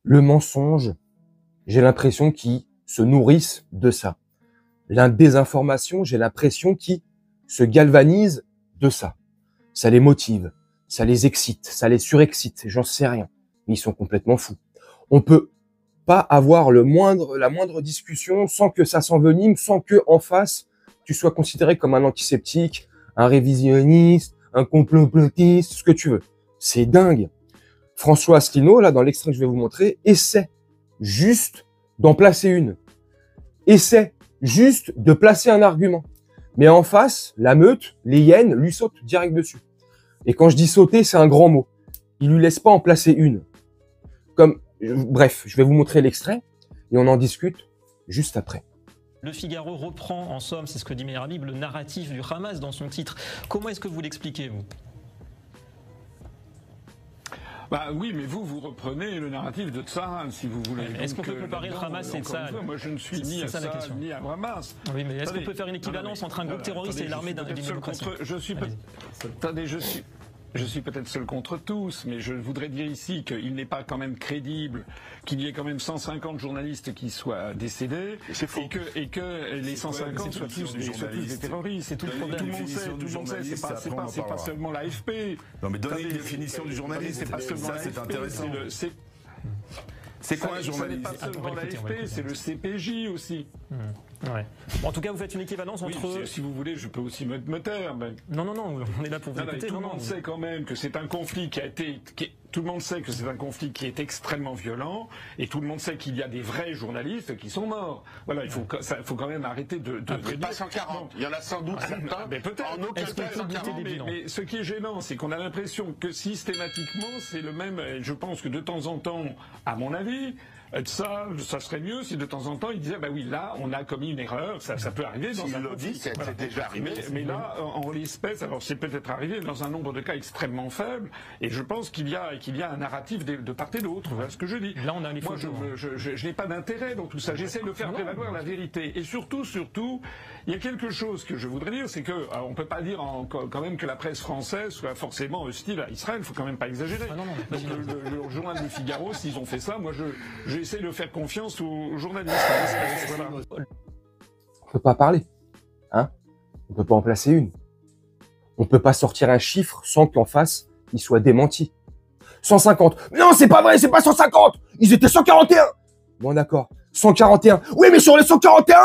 le mensonge, j'ai l'impression qu'ils se nourrissent de ça. La désinformation, j'ai l'impression qu'ils se galvanisent de ça. Ça les motive, ça les excite, ça les surexcite, j'en sais rien. Mais ils sont complètement fous. On peut pas avoir la moindre discussion sans que ça s'envenime, sans que en face, tu sois considéré comme un antiseptique, un révisionniste, un complotiste, ce que tu veux. C'est dingue. François Asselineau, là, dans l'extrait que je vais vous montrer, essaie juste d'en placer une. Essaie juste de placer un argument. Mais en face, la meute, les hyènes, lui sautent direct dessus. Et quand je dis sauter, c'est un grand mot. Il lui laisse pas en placer une. Bref, je vais vous montrer l'extrait et on en discute juste après. Le Figaro reprend, en somme, c'est ce que dit Meir Habib, le narratif du Hamas dans son titre. Comment est-ce que vous l'expliquez, vous ? Bah oui, mais vous reprenez le narratif de Tsahal, si vous voulez. Est-ce qu'on peut comparer le Hamas et Tsahal ? Moi, je ne suis ni à Tsahal, ni à Hamas. Oui, mais est-ce qu'on peut faire une équivalence entre un groupe terroriste et l'armée d'une démocratie ? Je suis peut-être seul contre tous, mais je voudrais dire ici qu'il n'est pas quand même crédible qu'il y ait quand même 150 journalistes qui soient décédés et que les 150 soient tous des terroristes. Tout le monde sait, c'est pas seulement l'AFP. Non mais donnez une définition du journaliste, c'est pas seulement l'AFP, c'est intéressant. C'est quoi un journaliste? C'est pas seulement l'AFP, c'est le CPJ aussi. Ouais. Bon, en tout cas, vous faites une équivalence entre... Oui, si vous voulez, je peux aussi me taire. Mais... Non, on est là pour vous écouter. Tout le monde sait quand même que c'est un conflit tout le monde sait que c'est un conflit qui est extrêmement violent et tout le monde sait qu'il y a des vrais journalistes qui sont morts. Voilà, il faut quand même arrêter de pas 140, il y en a sans doute certains. Mais peut-être. En aucun cas 140. Mais ce qui est gênant, c'est qu'on a l'impression que systématiquement, c'est le même. Je pense que de temps en temps, à mon avis, ça serait mieux si de temps en temps il disait bah oui, là on a commis une erreur, ça peut arriver dans un conflit, c'est déjà arrivé. Mais là en l'espèce, alors c'est peut-être arrivé dans un nombre de cas extrêmement faible et je pense qu'il y a un narratif de part et d'autre, voilà ce que je dis. Là on a les photos. Moi je n'ai pas d'intérêt dans tout ça, j'essaie de faire prévaloir la vérité et surtout il y a quelque chose que je voudrais dire, c'est que on peut pas dire quand même que la presse française soit forcément hostile à Israël, faut quand même pas exagérer. Donc le journal du Figaro, s'ils ont fait ça, moi j'essaie de faire confiance aux journalistes. Voilà. On peut pas parler, hein. On peut pas en placer une. On peut pas sortir un chiffre sans qu'en face, il soit démenti. 150. Non, c'est pas vrai, c'est pas 150. Ils étaient 141. Bon, d'accord. 141. Oui, mais sur les 141,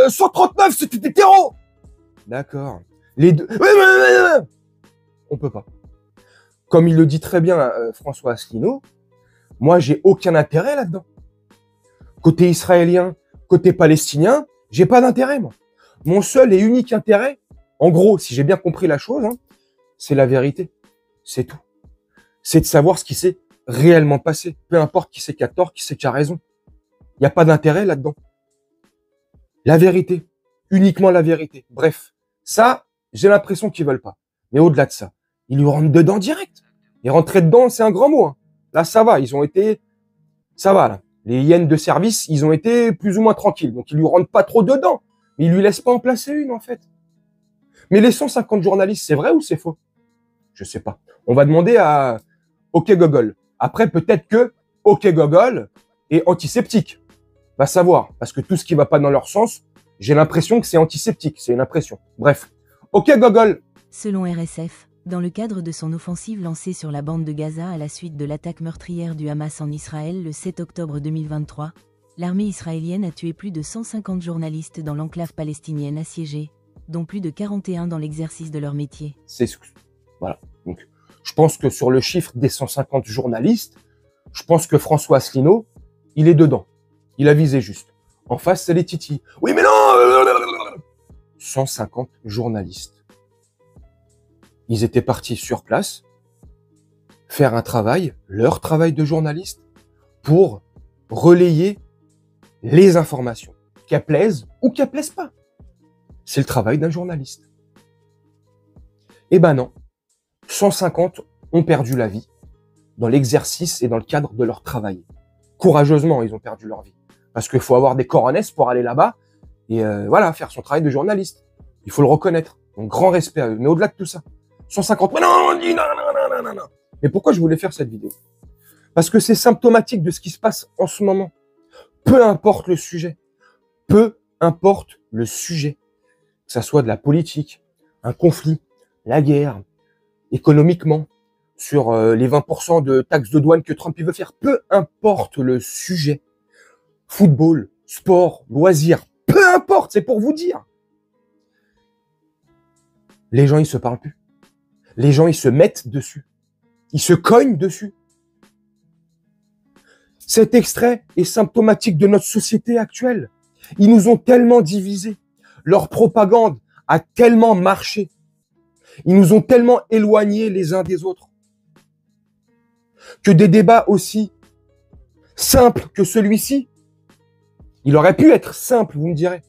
139, c'était des terreaux. D'accord. Les deux. On peut pas. Comme il le dit très bien François Asselineau, moi, j'ai aucun intérêt là-dedans. Côté israélien, côté palestinien, j'ai pas d'intérêt, moi. Mon seul et unique intérêt, en gros, si j'ai bien compris la chose, hein, c'est la vérité. C'est tout. C'est de savoir ce qui s'est réellement passé. Peu importe qui c'est qui a tort, qui c'est qui a raison. Il n'y a pas d'intérêt là-dedans. La vérité. Uniquement la vérité. Bref. Ça, j'ai l'impression qu'ils veulent pas. Mais au-delà de ça, ils lui rentrent dedans direct. Et rentrer dedans, c'est un grand mot, hein. Là, ça va. Ça va, là. Les hyènes de service, ils ont été plus ou moins tranquilles. Donc, ils lui rentrent pas trop dedans. Mais ils lui laissent pas en placer une, en fait. Mais les 150 journalistes, c'est vrai ou c'est faux? Je sais pas. On va demander à OK Google. Après, peut-être que OK Google est antiseptique. Va savoir. Parce que tout ce qui va pas dans leur sens, j'ai l'impression que c'est antiseptique. C'est une impression. Bref. OK Google. Selon RSF, dans le cadre de son offensive lancée sur la bande de Gaza à la suite de l'attaque meurtrière du Hamas en Israël le 7 octobre 2023, l'armée israélienne a tué plus de 150 journalistes dans l'enclave palestinienne assiégée, dont plus de 41 dans l'exercice de leur métier. Voilà. Donc, je pense que sur le chiffre des 150 journalistes, je pense que François Asselineau, il est dedans. Il a visé juste. En face, c'est les titis. Oui, mais non 150 journalistes. Ils étaient partis sur place, faire un travail, leur travail de journaliste, pour relayer les informations, qu'elles plaisent ou qu'elles plaisent pas. C'est le travail d'un journaliste. Eh ben non, 150 ont perdu la vie dans l'exercice et dans le cadre de leur travail. Courageusement, ils ont perdu leur vie. Parce qu'il faut avoir des coronesses pour aller là-bas et voilà, faire son travail de journaliste. Il faut le reconnaître. Donc, grand respect à eux. Mais au-delà de tout ça, 150, mais non, on dit non. Mais pourquoi je voulais faire cette vidéo? Parce que c'est symptomatique de ce qui se passe en ce moment. Peu importe le sujet. Peu importe le sujet. Que ça soit de la politique, un conflit, la guerre, économiquement, sur les 20% de taxes de douane que Trump il veut faire. Peu importe le sujet. Football, sport, loisirs, peu importe, c'est pour vous dire. Les gens, ils se parlent plus. Les gens, ils se mettent dessus. Ils se cognent dessus. Cet extrait est symptomatique de notre société actuelle. Ils nous ont tellement divisés. Leur propagande a tellement marché. Ils nous ont tellement éloignés les uns des autres. Que des débats aussi simples que celui-ci, il aurait pu être simple, vous me direz.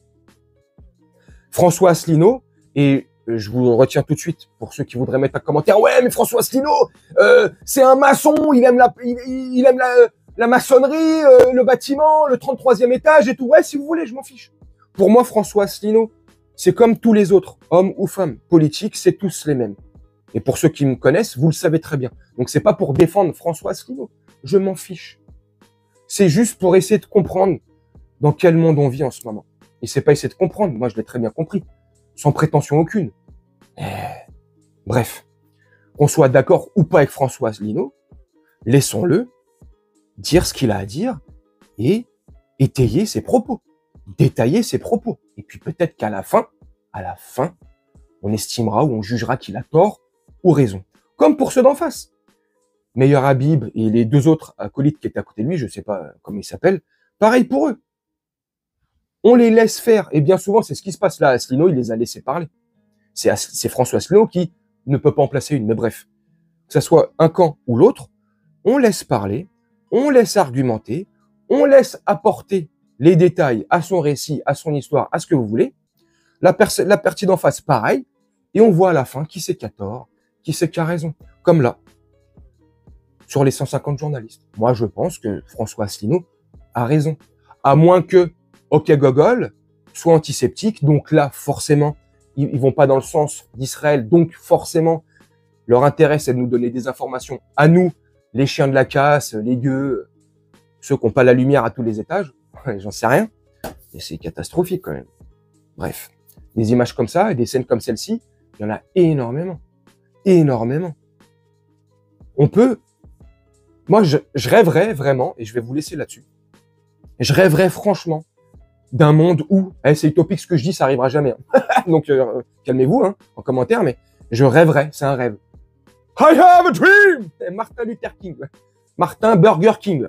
François Asselineau, et je vous retiens tout de suite pour ceux qui voudraient mettre un commentaire. Ouais, mais François Asselineau, c'est un maçon, il aime la maçonnerie, le bâtiment, le 33e étage et tout. Ouais, si vous voulez, je m'en fiche. Pour moi, François Asselineau, c'est comme tous les autres, hommes ou femmes, politiques, c'est tous les mêmes. Et pour ceux qui me connaissent, vous le savez très bien. Donc c'est pas pour défendre François Asselineau, je m'en fiche. C'est juste pour essayer de comprendre dans quel monde on vit en ce moment. Et c'est pas essayer de comprendre, moi je l'ai très bien compris, sans prétention aucune. Bref, qu'on soit d'accord ou pas avec François Asselineau, laissons-le dire ce qu'il a à dire et étayer ses propos, détailler ses propos. Et puis peut-être qu'à la fin, on estimera ou on jugera qu'il a tort ou raison. Comme pour ceux d'en face. Meilleur Habib et les deux autres acolytes qui étaient à côté de lui, je sais pas comment ils s'appellent, pareil pour eux. On les laisse faire. Et bien souvent, c'est ce qui se passe là. Asselineau, il les a laissés parler. C'est François Asselineau qui ne peut pas en placer une. Mais bref, que ça soit un camp ou l'autre, on laisse parler, on laisse argumenter, on laisse apporter les détails à son récit, à son histoire, à ce que vous voulez. La partie d'en face, pareil. Et on voit à la fin qui c'est qui a tort, qui c'est qui a raison. Comme là, sur les 150 journalistes. Moi, je pense que François Asselineau a raison. À moins que OK Gogol soit antiseptique. Donc là, forcément, ils vont pas dans le sens d'Israël. Donc forcément, leur intérêt, c'est de nous donner des informations à nous, les chiens de la casse, les gueux, ceux qui n'ont pas la lumière à tous les étages. J'en sais rien. Et c'est catastrophique quand même. Bref, des images comme ça et des scènes comme celle-ci, il y en a énormément. Énormément. On peut... Moi, je rêverais vraiment, et je vais vous laisser là-dessus, je rêverais franchement d'un monde où, c'est utopique ce que je dis, ça arrivera jamais. Donc, calmez-vous en commentaire, mais je rêverais, c'est un rêve. I have a dream! Martin Luther King. Martin Burger King.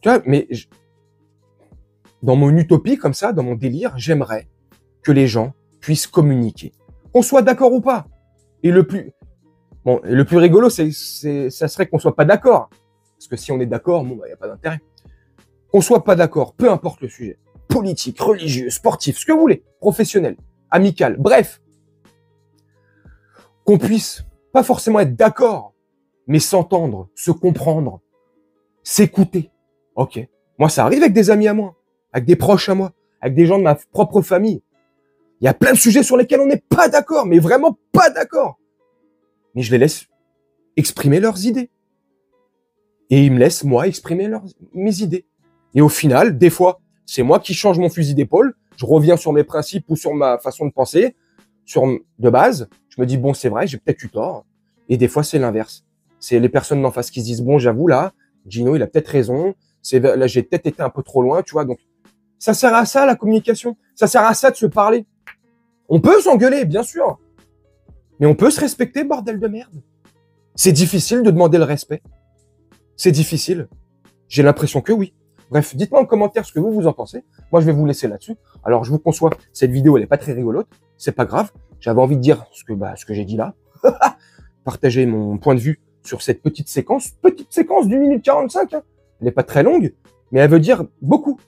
Tu vois, mais dans mon utopie comme ça, dans mon délire, j'aimerais que les gens puissent communiquer. Qu'on soit d'accord ou pas. Et le plus rigolo, ça serait qu'on soit pas d'accord. Parce que si on est d'accord, bon, y a pas d'intérêt. Qu'on soit pas d'accord, peu importe le sujet. Politique, religieux, sportif, ce que vous voulez. Professionnel, amical, bref. Qu'on puisse pas forcément être d'accord, mais s'entendre, se comprendre, s'écouter. Ok. Moi, ça arrive avec des amis à moi, avec des proches à moi, avec des gens de ma propre famille. Il y a plein de sujets sur lesquels on n'est pas d'accord, mais vraiment pas d'accord. Mais je les laisse exprimer leurs idées. Et ils me laissent, moi, exprimer mes idées. Et au final, des fois, c'est moi qui change mon fusil d'épaule, je reviens sur mes principes ou sur ma façon de penser, de base, je me dis, bon, c'est vrai, j'ai peut-être eu tort. Et des fois, c'est l'inverse. C'est les personnes d'en face qui se disent, bon, j'avoue, là, Gino, il a peut-être raison, là, j'ai peut-être été un peu trop loin, tu vois. Donc, ça sert à ça, la communication. Ça sert à ça de se parler. On peut s'engueuler, bien sûr. Mais on peut se respecter, bordel de merde. C'est difficile de demander le respect. C'est difficile. J'ai l'impression que oui. Bref, dites-moi en commentaire ce que vous en pensez. Moi, je vais vous laisser là-dessus. Alors, je vous conçois, cette vidéo, elle est pas très rigolote. C'est pas grave. J'avais envie de dire ce que j'ai dit là. Partager mon point de vue sur cette petite séquence. Petite séquence d'1 minute 45. Hein. Elle n'est pas très longue, mais elle veut dire beaucoup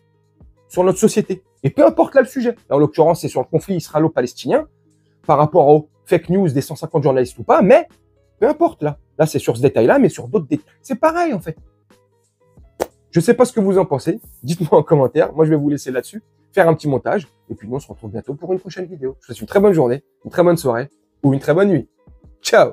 sur notre société. Et peu importe là le sujet. Là, en l'occurrence, c'est sur le conflit israélo-palestinien par rapport aux fake news des 150 journalistes ou pas, mais peu importe là. Là, c'est sur ce détail-là, mais sur d'autres détails. C'est pareil, en fait. Je sais pas ce que vous en pensez. Dites-moi en commentaire. Moi, je vais vous laisser là-dessus, faire un petit montage. Et puis, nous, on se retrouve bientôt pour une prochaine vidéo. Je vous souhaite une très bonne journée, une très bonne soirée ou une très bonne nuit. Ciao!